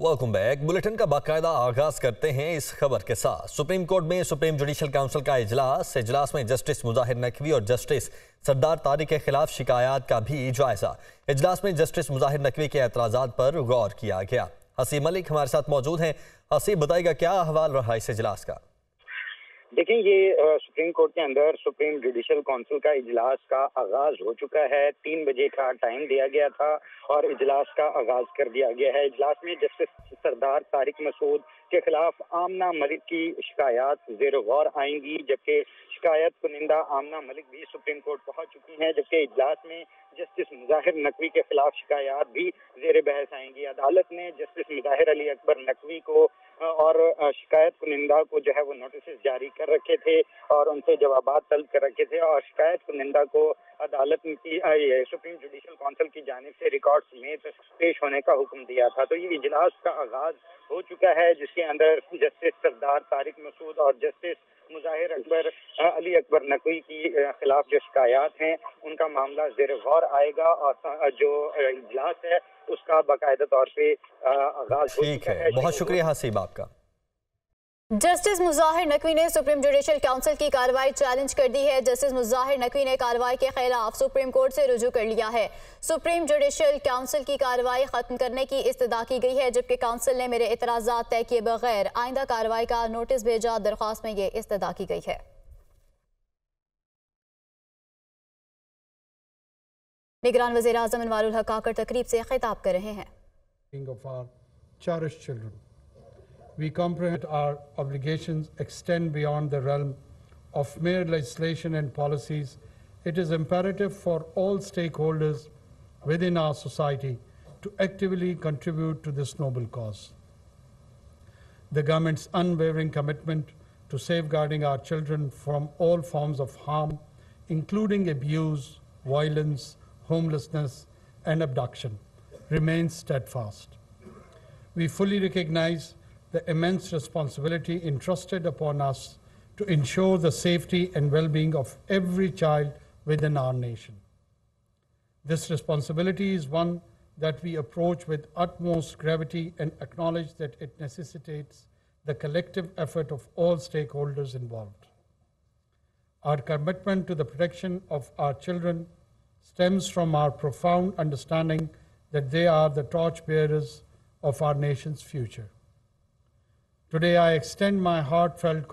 Welcome back. Bulletin का बाकायदा आगाज करते हैं इस खबर के साथ। सुप्रीम कोर्ट में सुप्रीम जुडिशल काउंसिल का इजलास में जस्टिस मुजाहिर नकवी और जस्टिस सरदार तारिक के खिलाफ शिकायत का भी जायजा। इजलास में जस्टिस मुजाहिर नकवी के एतराजात पर गौर किया गया। हसीब मलिक हमारे साथ मौजूद हैं। हसीब, बताएगा क्या अहवाल रहा इस इजलास का? देखिए, ये सुप्रीम कोर्ट के अंदर सुप्रीम जुडिशल काउंसिल का इजलास का आगाज हो चुका है। 3 बजे का टाइम दिया गया था और इजलास का आगाज कर दिया गया है। इजलास में जस्टिस सरदार तारिक मसूद के खिलाफ आमना मलिक की शिकायत ज़ेर गौर आएंगी, जबकि शिकायत कुनिंदा आमना मलिक भी सुप्रीम कोर्ट पहुंच चुकी हैं, जबकि इजलास में जस्टिस मुजाहिर नकवी के खिलाफ शिकायत भी ज़ेर बहस आएंगी। अदालत ने जस्टिस मुजाहिर अली अकबर नकवी को और शिकायत कुनिंदा को जो है वो नोटिस जारी कर रखे थे और उनसे जवाबात तलब कर रखे थे और शिकायत कुनिंदा को अदालत की सुप्रीम जुडिशल काउंसिल की जानिब से रिकॉर्ड समेत पेश होने का हुक्म दिया था। तो ये इजलास का आगाज हो चुका है, जिसके अंदर जस्टिस सरदार तारिक मसूद और जस्टिस मुजाहिर अली अकबर नकवी की खिलाफ जो शिकायत हैं उनका मामला ज़ेर गौर आएगा और जो इजलास है उसका बाकायदा तौर पे आगाज हो चुका है। बहुत शुक्रिया हसीब आपका। जस्टिस मुजाहिर नकवी ने सुप्रीम जुडिशल काउंसिल की कार्रवाई चैलेंज कर दी है। जस्टिस मुजाहिर नकवी ने कार्रवाई के खिलाफ सुप्रीम कोर्ट से रुजू कर लिया है। सुप्रीम जुडिशल काउंसिल की कार्रवाई खत्म करने की इस्तदा की गई है, जबकि काउंसिल ने मेरे एतराजात तय किए बगैर आइंदा कार्रवाई का नोटिस भेजा। दरख्वास्त में ये इस्तदा की गई है। निगरान वज़ीर आज़म अनवारुल हक काकर तकरीब से खिताब कर रहे हैं। We comprehend our obligations extend beyond the realm of mere legislation and policies. It is imperative for all stakeholders within our society to actively contribute to this noble cause. The government's unwavering commitment to safeguarding our children from all forms of harm, including abuse, violence, homelessness, and abduction, remains steadfast. We fully recognize the immense responsibility entrusted upon us to ensure the safety and well-being of every child within our nation. This responsibility is one that we approach with utmost gravity and acknowledge that it necessitates the collective effort of all stakeholders involved. Our commitment to the protection of our children stems from our profound understanding that they are the torchbearers of our nation's future. Today, I extend my heartfelt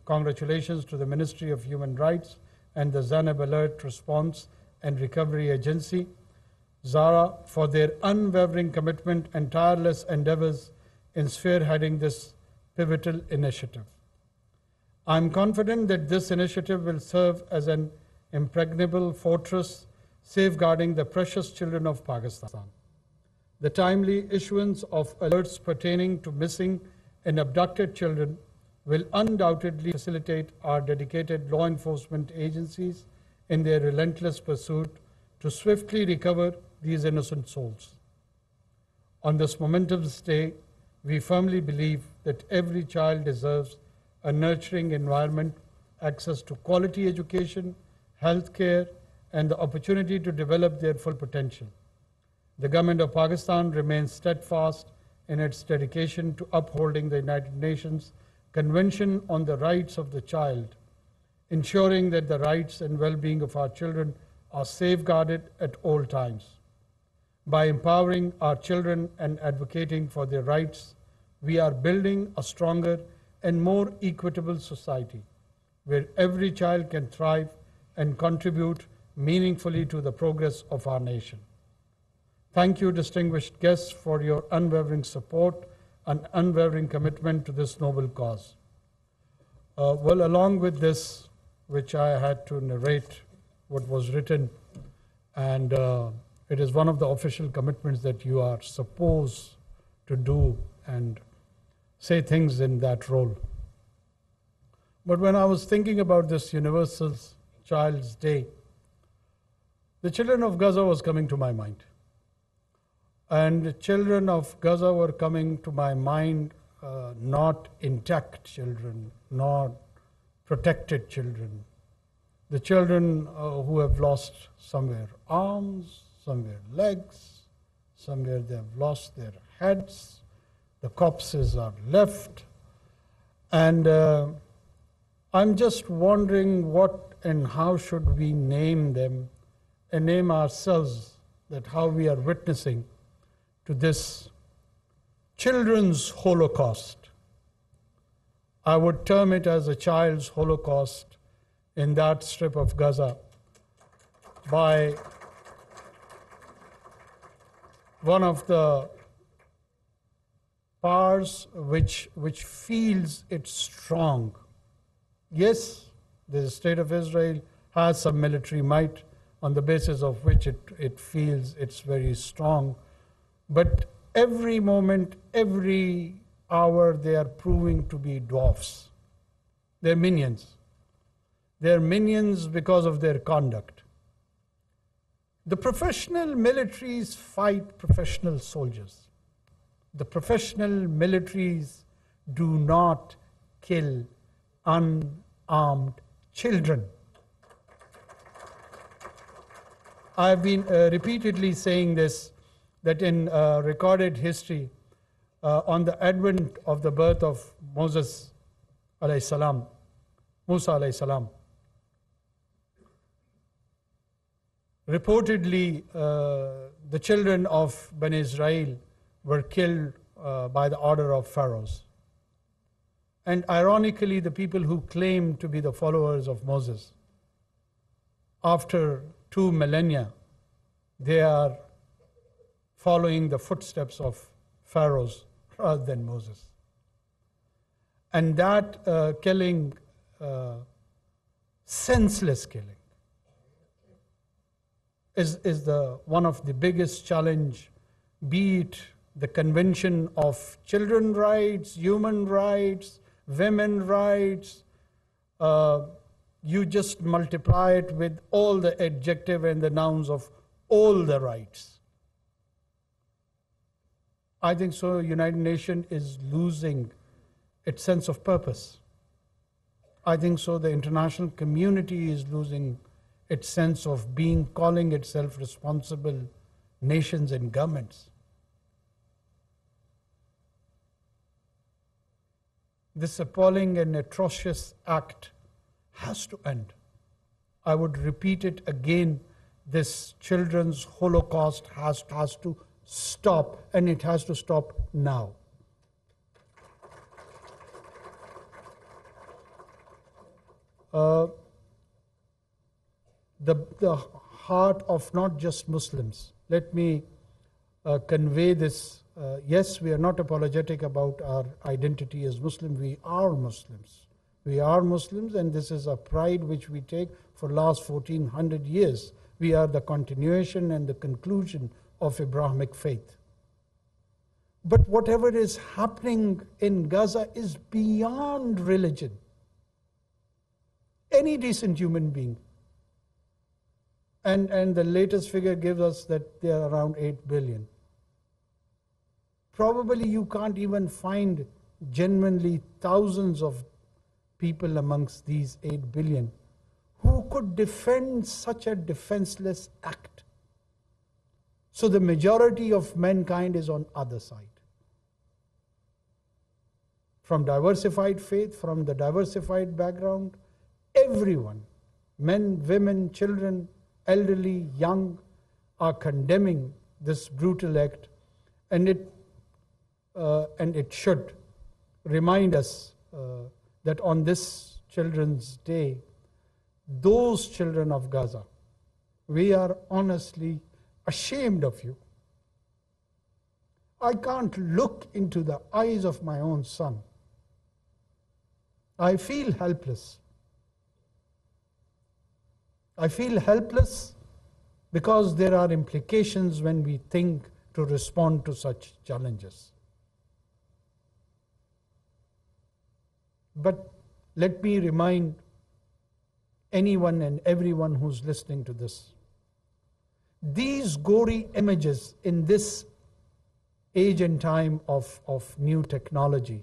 congratulations to the Ministry of Human Rights and the Zanab Alert Response and Recovery Agency, ZARA, for their unwavering commitment and tireless endeavors in spearheading this pivotal initiative. I am confident that this initiative will serve as an impregnable fortress safeguarding the precious children of Pakistan. The timely issuance of alerts pertaining to missing and abducted children will undoubtedly facilitate our dedicated law enforcement agencies in their relentless pursuit to swiftly recover these innocent souls. On this momentous day, we firmly believe that every child deserves a nurturing environment, access to quality education, health care, and the opportunity to develop their full potential. The Government of Pakistan remains steadfast in its dedication to upholding the United Nations Convention on the Rights of the Child, ensuring that the rights and well-being of our children are safeguarded at all times. By empowering our children and advocating for their rights, we are building a stronger and more equitable society where every child can thrive and contribute meaningfully to the progress of our nation. Thank you, distinguished guests, for your unwavering support and unwavering commitment to this noble cause. Well, along with this, which I had to narrate what was written, and it is one of the official commitments that you are supposed to do and say things in that role. But when I was thinking about this Universal Child's Day, the children of Gaza was coming to my mind. And the children of Gaza were coming to my mind, not intact children, not protected children. The children who have lost somewhere arms, somewhere legs, somewhere they have lost their heads, the corpses are left. And I'm just wondering what and how should we name them and name ourselves, that how we are witnessing to this children's Holocaust. I would term it as a child's Holocaust in that strip of Gaza by one of the powers which feels it's strong. Yes, the State of Israel has some military might on the basis of which it feels it's very strong. But every moment, every hour, they are proving to be dwarfs. They're minions. They're minions because of their conduct. The professional militaries fight professional soldiers. The professional militaries do not kill unarmed children. I've been repeatedly saying this, that in recorded history, on the advent of the birth of Moses alayhi salam, Musa alayhi salam, reportedly the children of Bani Israel were killed by the order of pharaohs. And ironically, the people who claim to be the followers of Moses, after 2 millennia, they are following the footsteps of pharaohs rather than Moses. And that killing, senseless killing, is one of the biggest challenge, be it the Convention of Children's Rights, Human Rights, Women's Rights. You just multiply it with all the adjective and the nouns of all the rights. I think so United Nations is losing its sense of purpose. I think so the international community is losing its sense of being, calling itself responsible nations and governments. This appalling and atrocious act has to end. I would repeat it again, this children's Holocaust has to stop, and it has to stop now. The heart of not just Muslims. Let me convey this. Yes, we are not apologetic about our identity as Muslim. We are Muslims. We are Muslims, and this is a pride which we take for last 1400 years. We are the continuation and the conclusion of Abrahamic faith. But whatever is happening in Gaza is beyond religion. Any decent human being, and the latest figure gives us that they are around 8 billion. Probably you can't even find genuinely thousands of people amongst these 8 billion who could defend such a defenseless act. So the majority of mankind is on other side. From diversified faith, from the diversified background, everyone, men, women, children, elderly, young, are condemning this brutal act, and it should remind us that on this Children's Day, those children of Gaza, we are honestly ashamed of you. I can't look into the eyes of my own son. I feel helpless. I feel helpless because there are implications when we think to respond to such challenges. But let me remind anyone and everyone who's listening to this, these gory images in this age and time of new technology,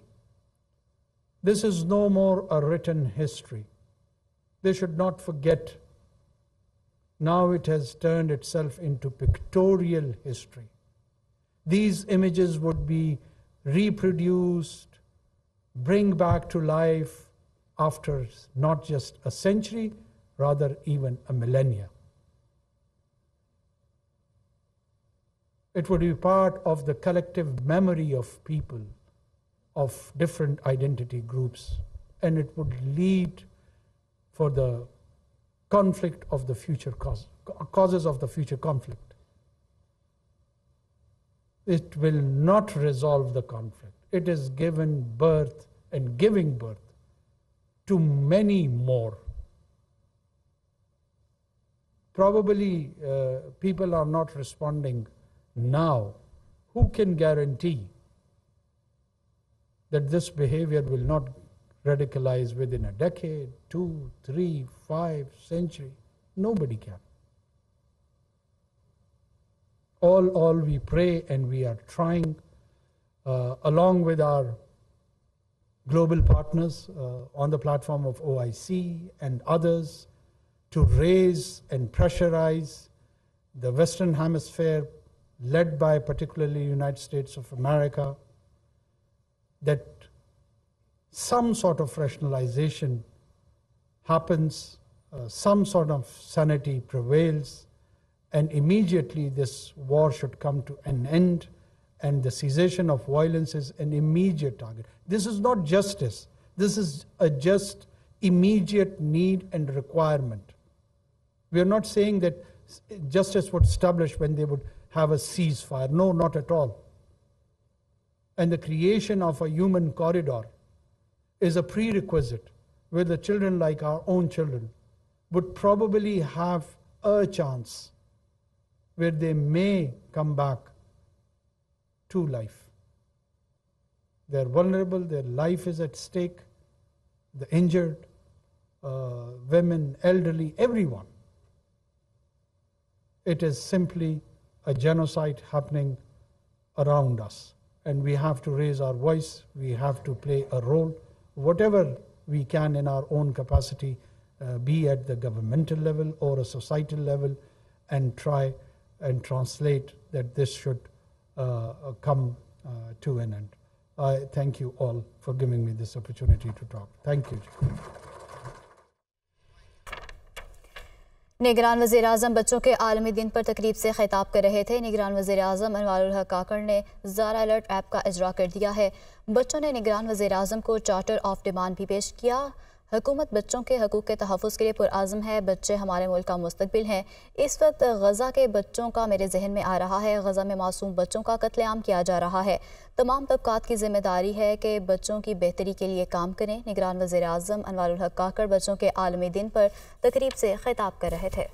this is no more a written history. They should not forget. Now it has turned itself into pictorial history. These images would be reproduced, bring back to life after not just a century, rather even a millennia. It would be part of the collective memory of people of different identity groups, and it would lead for the conflict of the future causes of the future conflict. It will not resolve the conflict. It is given birth and giving birth to many more. Probably people are not responding now. Who can guarantee that this behavior will not radicalize within a decade, 2, 3, 5 century? Nobody can. All we pray, and we are trying, along with our global partners on the platform of OIC and others, to raise and pressurize the Western Hemisphere, led by particularly United States of America, that some sort of rationalization happens, some sort of sanity prevails, and immediately this war should come to an end, and the cessation of violence is an immediate target. This is not justice. This is a just immediate need and requirement. We are not saying that justice would establish when they would have a ceasefire. No, not at all. And the creation of a human corridor is a prerequisite where the children, like our own children, would probably have a chance where they may come back to life. They're vulnerable, their life is at stake, the injured, women, elderly, everyone. It is simply a genocide happening around us. And we have to raise our voice, we have to play a role, whatever we can in our own capacity, be at the governmental level or a societal level, and try and translate that this should come to an end. I thank you all for giving me this opportunity to talk. Thank you. निगरान वज़ीर आज़म बच्चों के आलमी दिन पर तकरीब से खिताब कर रहे थे। निगरान वज़ीर आज़म नवाज काकर ने ज़ारा अलर्ट ऐप का इजरा कर दिया है। बच्चों ने निगरान वज़ीर आज़म को चार्टर ऑफ डिमांड भी पेश किया। हुकूमत बच्चों के हकूक़ के तहफ़्फ़ुज़ के लिए पुरआज़म है। बच्चे हमारे मुल्क का मुस्तक़बिल हैं। इस वक्त गज़ा के बच्चों का मेरे जहन में आ रहा है। गज़ा में मासूम बच्चों का कत्लेआम किया जा रहा है। तमाम तबक़ात की ज़िम्मेदारी है कि बच्चों की बेहतरी के लिए काम करें। निगरान वज़ीर आज़म नवाज काकर बच्चों के आलमी दिन पर तकरीब से खिताब कर रहे थे।